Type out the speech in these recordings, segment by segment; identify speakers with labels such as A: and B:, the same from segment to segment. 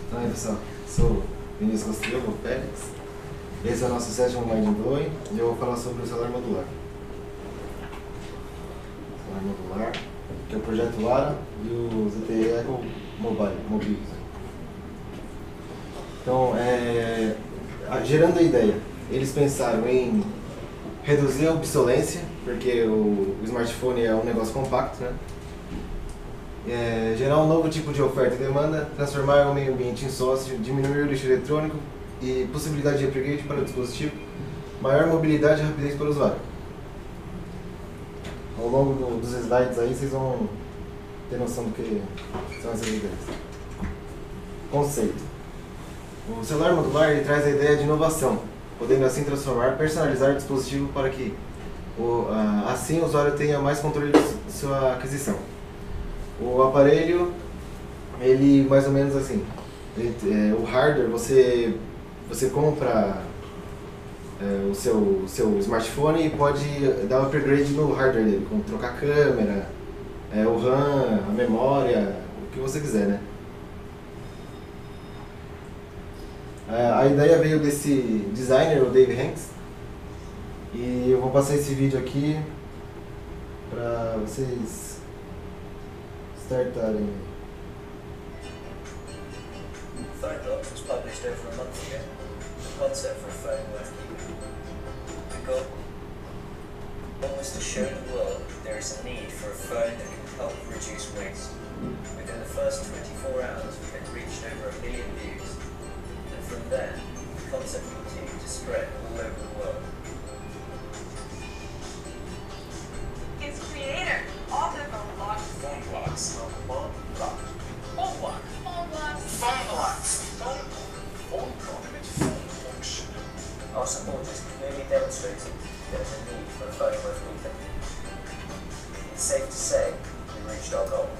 A: Então aí pessoal, sou Vinícius Castilho, o Félix. Esse é o nosso sétimo Mind Blowing e eu vou falar sobre o celular modular. Celular modular, que é o projeto ARA e o ZTE Eco Mobile. Então, gerando a ideia, eles pensaram em reduzir a obsolência, porque o smartphone é um negócio compacto, né? Gerar um novo tipo de oferta e demanda, transformar o meio ambiente em sócio, diminuir o lixo eletrônico e possibilidade de upgrade para o dispositivo, maior mobilidade e rapidez para o usuário. Ao longo dos slides aí vocês vão ter noção do que são essas ideias. Conceito. O celular modular ele traz a ideia de inovação, podendo assim transformar, personalizar o dispositivo para que assim o usuário tenha mais controle de sua aquisição. O aparelho, ele mais ou menos assim, o hardware, você compra o seu smartphone e pode dar um upgrade no hardware dele, como trocar a câmera, o RAM, a memória, o que você quiser, né? A ideia veio desse designer, o Dave Hanks, e eu vou passar esse vídeo aqui para vocês startarem.
B: PhoneBlocks was published over a month ago. The concept for a phone worth keeping. The goal was to show the world there is a need for a phone that can help reduce waste. Within the first 24 hours, we had reached over 1 million views. And from there, the concept continued to spread all over the world.
C: Its creator, author of
D: PhoneBlocks.
B: Our supporters clearly demonstrated there is a need for a phone worth keeping. It's safe to say we reached our goal.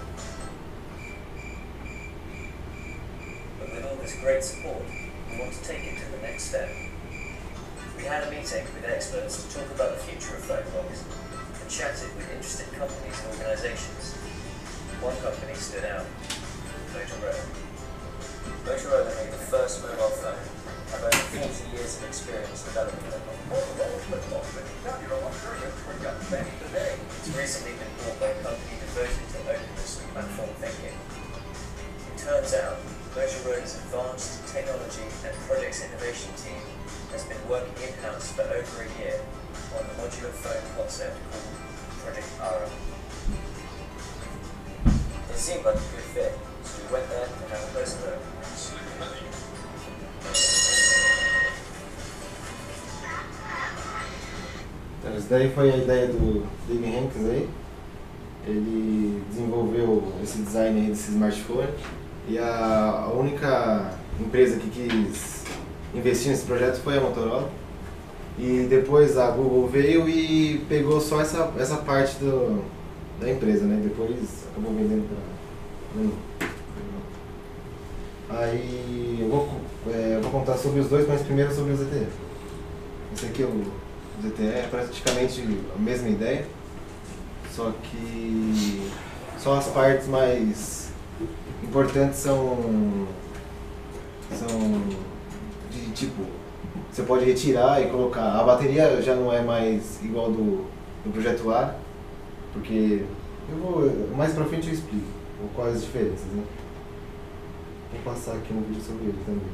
B: But with all this great support, we want to take it to the next step. We had a meeting with experts to talk about the future of PhoneBlocks and chatted with interested companies and organisations. One company stood out, Motorola. Motorola made the first mobile phone, have over 40 years of experience developing them. It's recently been bought by a company devoted to openness and platform thinking. It turns out, Motorola's advanced technology and projects innovation team has been working in-house for over a year on the modular phone concept called Project ARA. It seemed like a good fit, so we went there to have a closer look.
A: Então, essa daí foi a ideia do Dave Hanks aí. Ele desenvolveu esse design aí desse smartphone e a única empresa que quis investir nesse projeto foi a Motorola. E depois a Google veio e pegou só essa parte da empresa, né? Depois acabou vendendo para... Aí eu vou contar sobre os dois, mas primeiro sobre o ZTE. Esse aqui é o ZTE, é praticamente a mesma ideia, só que só as partes mais importantes são de tipo, você pode retirar e colocar. A bateria já não é mais igual do projeto ARA, porque mais pra frente eu explico quais as diferenças, né? Vou passar aqui um vídeo sobre ele também.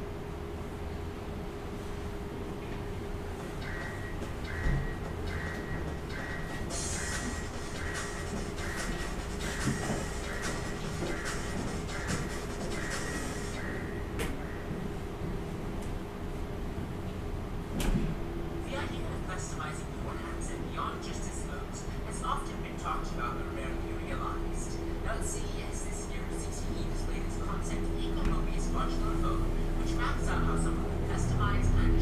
E: The idea of customizing your handset beyond just its phones has often been talked about but rarely realized. Now at CES this year, ZTE displayed its concept Eco Mobius modular phone, which maps out how someone can customize and